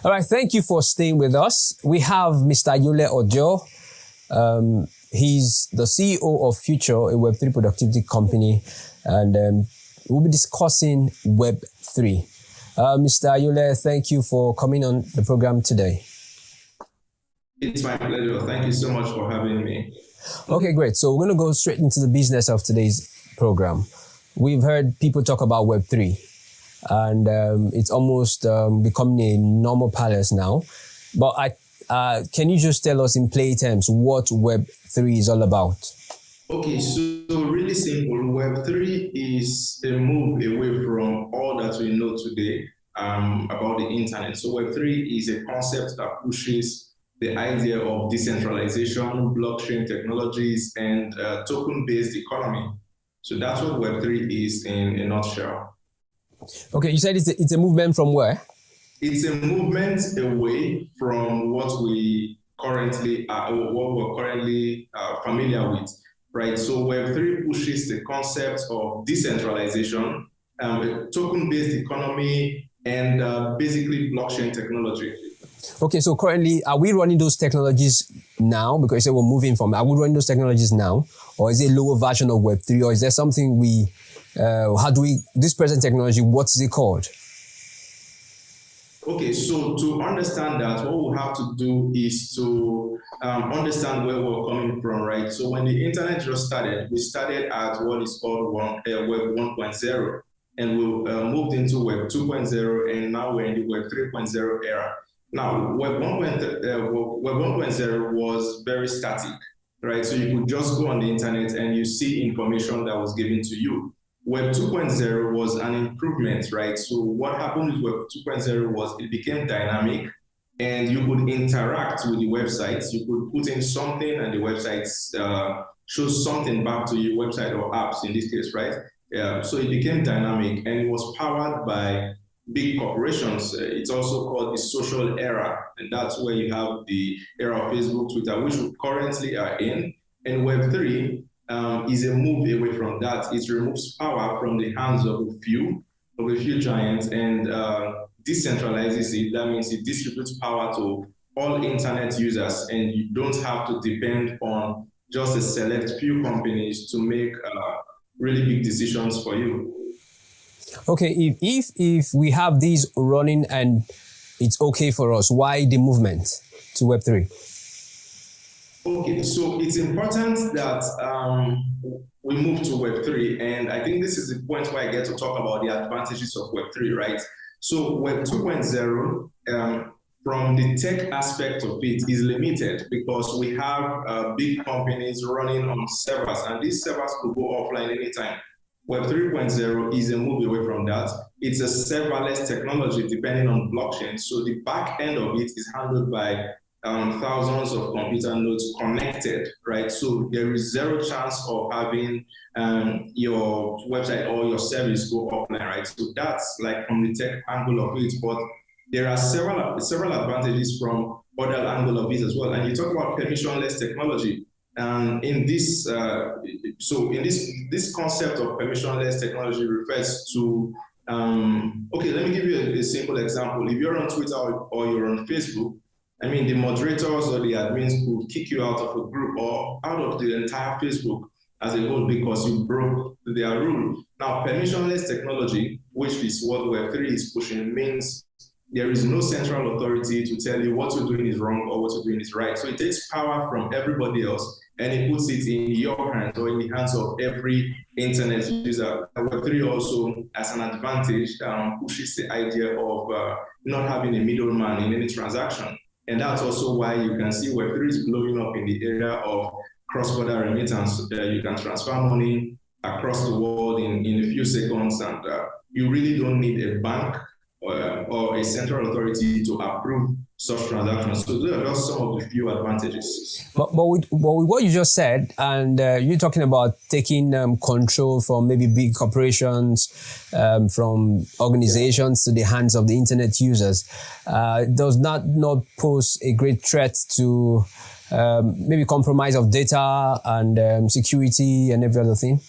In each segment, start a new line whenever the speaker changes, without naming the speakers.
All right, thank you for staying with us. We have Mr. Yule Ojo. He's the CEO of Fushure, a Web3 productivity company, and we'll be discussing Web3. Mr. Yule, thank you for coming on the program today.
It's my pleasure. Thank you so much for having me.
Okay, great. So we're going to go straight into the business of today's program. We've heard people talk about Web3, and it's almost becoming a normal palace now. But can you just tell us in play terms what Web3 is all about?
Okay, so really simple. Web3 is a move away from all that we know today about the internet. So Web3 is a concept that pushes the idea of decentralization, blockchain technologies, and token-based economy. So that's what Web3 is in a nutshell.
Okay, you said it's a movement from where?
It's a movement away from what we currently are, what we're currently familiar with, right? So Web3 pushes the concept of decentralization, a token-based economy, and basically blockchain technology.
Okay, so currently, are we running those technologies now? Because you said we're moving from, are we running those technologies now? Or is it a lower version of Web3? Or is there something this present technology, what's it called?
Okay, so to understand that, what we'll have to do is to understand where we're coming from, right? So when the internet just started, we started at what is called Web 1.0, and we moved into Web 2.0, and now we're in the Web 3.0 era. Now, Web 1.0 was very static, right? So you could just go on the internet and you see information that was given to you. Web 2.0 was an improvement, right? So what happened with Web 2.0 was it became dynamic, and you could interact with the websites. You could put in something and the websites shows something back to your website or apps in this case, right? So it became dynamic, and it was powered by big corporations. It's also called the social era, and that's where you have the era of Facebook, Twitter, which we currently are in. And Web3 is a move away from that. It removes power from the hands of a few giants and decentralizes it. That means it distributes power to all internet users, and you don't have to depend on just a select few companies to make really big decisions for you.
Okay, if we have these running and it's okay for us, why the movement to Web3?
Okay, so it's important that we move to Web3, and I think this is the point where I get to talk about the advantages of Web3, right? So Web 2.0, from the tech aspect of it, is limited because we have big companies running on servers, and these servers could go offline anytime. Web 3.0 is a move away from that. It's a serverless technology depending on blockchain. So the back end of it is handled by thousands of computer nodes connected, right? So there is zero chance of having your website or your service go offline, right? So that's like from the tech angle of it, but there are several advantages from other angle of it as well. And you talk about permissionless technology. In this concept of permissionless technology refers to, okay, let me give you a simple example. If you're on Twitter or you're on Facebook, I mean, the moderators or the admins could kick you out of a group or out of the entire Facebook as a whole because you broke their rule. Now, permissionless technology, which is what Web3 is pushing, means there is no central authority to tell you what you're doing is wrong or what you're doing is right. So it takes power from everybody else and it puts it in your hands or in the hands of every internet user. Web3 also, as an advantage, pushes the idea of not having a middleman in any transaction. And that's also why you can see Web3 is blowing up in the area of cross-border remittance. You can transfer money across the world in a few seconds, and you really don't need a bank or a central authority to approve such transactions. So those are just some of the few advantages.
But with what you just said, and you're talking about taking control from maybe big corporations, from organizations to the hands of the internet users, does not pose a great threat to maybe compromise of data and security and every other thing?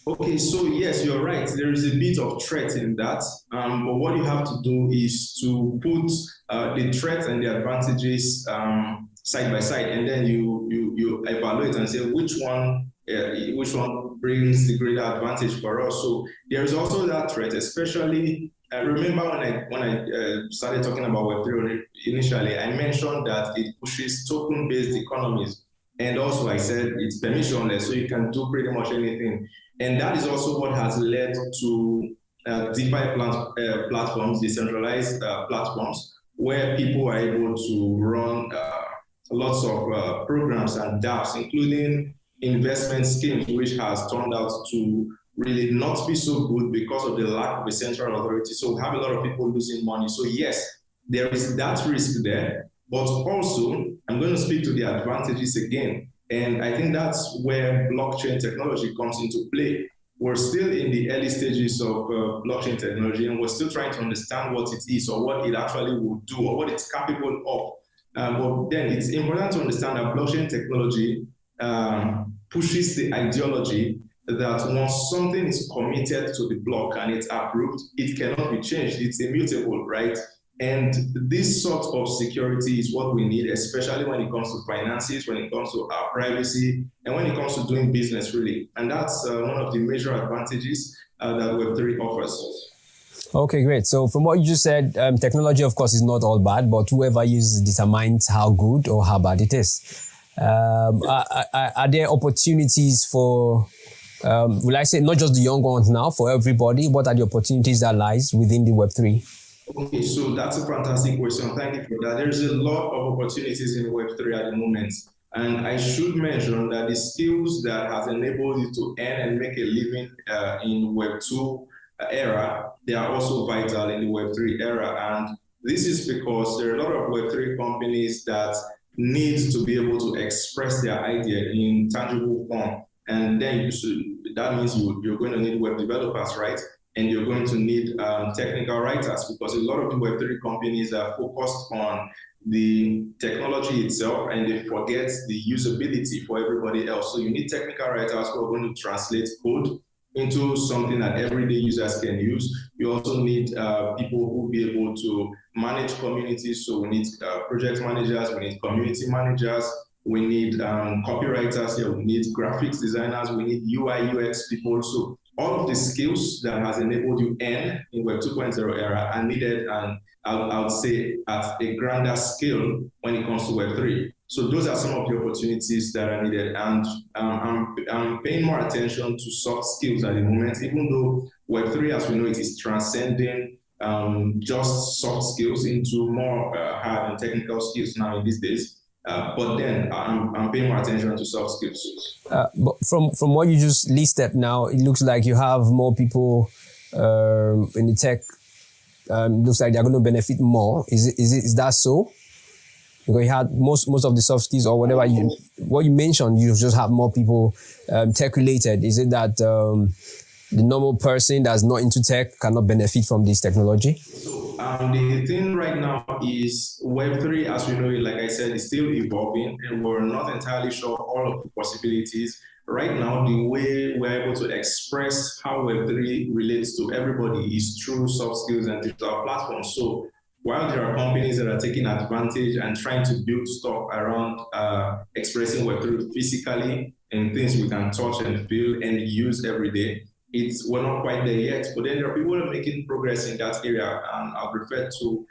Okay, so yes, you're right. There is a bit of threat in that, but what you have to do is to put the threats and the advantages side by side, and then you evaluate and say which one brings the greater advantage for us. So there is also that threat, especially. Remember when I started talking about Web3 initially, I mentioned that it pushes token-based economies, and also I said it's permissionless, so you can do pretty much anything. And that is also what has led to DeFi platforms, decentralized platforms, where people are able to run lots of programs and dApps, including investment schemes, which has turned out to really not be so good because of the lack of a central authority. So we have a lot of people losing money. So yes, there is that risk there, but also I'm going to speak to the advantages again. And I think that's where blockchain technology comes into play. We're still in the early stages of blockchain technology, and we're still trying to understand what it is or what it actually will do or what it's capable of. But then it's important to understand that blockchain technology pushes the ideology that once something is committed to the block and it's approved, it cannot be changed. It's immutable, right? And this sort of security is what we need, especially when it comes to finances, when it comes to our privacy, and when it comes to doing business, really. And that's one of the major advantages that Web3 offers.
Okay, great. So from what you just said, technology, of course, is not all bad, but whoever uses determines how good or how bad it is. Are there opportunities for, will I say, not just the young ones now, for everybody? What are the opportunities that lies within the Web3?
Okay, so that's a fantastic question. Thank you for that. There's a lot of opportunities in Web3 at the moment. And I should mention that the skills that has enabled you to earn and make a living in Web2 era, they are also vital in the Web3 era. And this is because there are a lot of Web3 companies that need to be able to express their idea in tangible form. And then that means you're going to need web developers, right? And you're going to need technical writers, because a lot of the Web3 companies are focused on the technology itself and they forget the usability for everybody else. So you need technical writers who are going to translate code into something that everyday users can use. You also need people who will be able to manage communities. So we need project managers, we need community managers, we need copywriters here, we need graphics designers, we need UI, UX people. So all of the skills that has enabled you earn in Web 2.0 era are needed, and I would say at a grander scale when it comes to Web 3. So those are some of the opportunities that are needed, and I'm paying more attention to soft skills at the moment, even though Web 3, as we know, it is transcending just soft skills into more hard and technical skills now in these days. But then I'm paying more attention to soft skills.
But from what you just listed now, it looks like you have more people in the tech. Looks like they're going to benefit more. Is that so? Because you had most of the soft skills or whatever what you mentioned, you just have more people tech related. Is it that the normal person that's not into tech cannot benefit from this technology?
So the thing right now is Web3, as we know it, like I said, is still evolving, and we're not entirely sure all of the possibilities. Right now, the way we're able to express how Web3 relates to everybody is through soft skills and digital platforms. So while there are companies that are taking advantage and trying to build stuff around expressing Web3 physically and things we can touch and feel and use every day, we're not quite there yet. But then there are people that are making progress in that area. And I'll refer to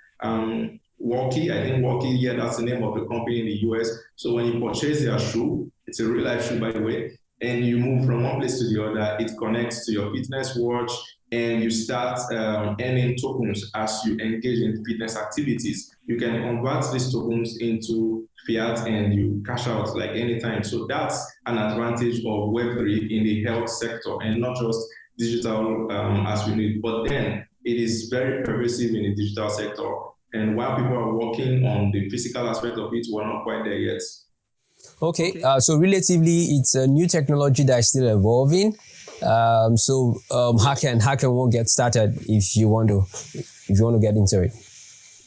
Walkie. I think Walkie, yeah, that's the name of the company in the US. So when you purchase their shoe, it's a real life shoe, by the way, and you move from one place to the other, it connects to your fitness watch, and you start earning tokens as you engage in fitness activities. You can convert these tokens into fiat and you cash out like anytime. So that's an advantage of Web3 in the health sector, and not just digital as we need. But then it is very pervasive in the digital sector. And while people are working on the physical aspect of it, we're not quite there yet.
Okay, so relatively, it's a new technology that is still evolving. How can one get started if you want to get into it?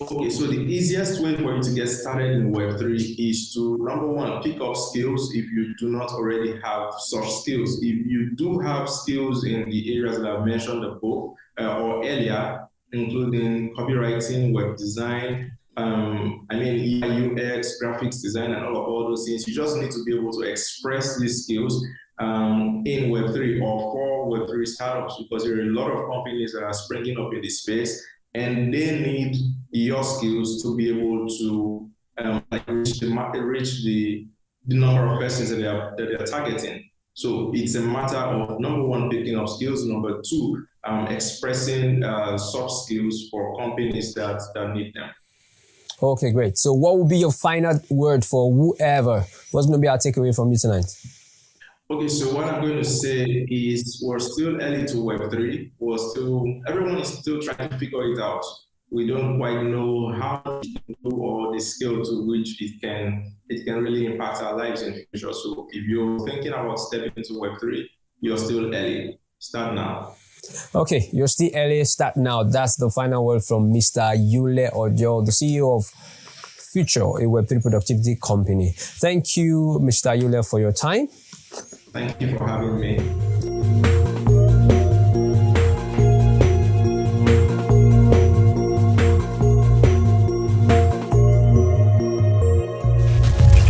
Okay, so the easiest way for you to get started in Web3 is to, number one, pick up skills if you do not already have such skills. If you do have skills in the areas that I've mentioned above or earlier, including copywriting, web design, UI, UX, graphics design, and all those things, you just need to be able to express these skills in Web3 or for Web3 startups, because there are a lot of companies that are springing up in this space, and they need your skills to be able to reach the market, reach the number of persons that they are targeting. So it's a matter of, number one, picking up skills, number two, expressing soft skills for companies that need them.
Okay, great. So what would be your final word for whoever? What's going to be our takeaway from you tonight?
Okay, so what I'm going to say is we're still early to Web3. Everyone is still trying to figure it out. We don't quite know how to do or the scale to which it can really impact our lives in the future. So if you're thinking about stepping into Web3, you're still early. Start now.
Okay, you're still early. Start now. That's the final word from Mr. Yule Ojo, the CEO of Fushure, a Web3 productivity company. Thank you, Mr. Yule, for your time.
Thank you for having me.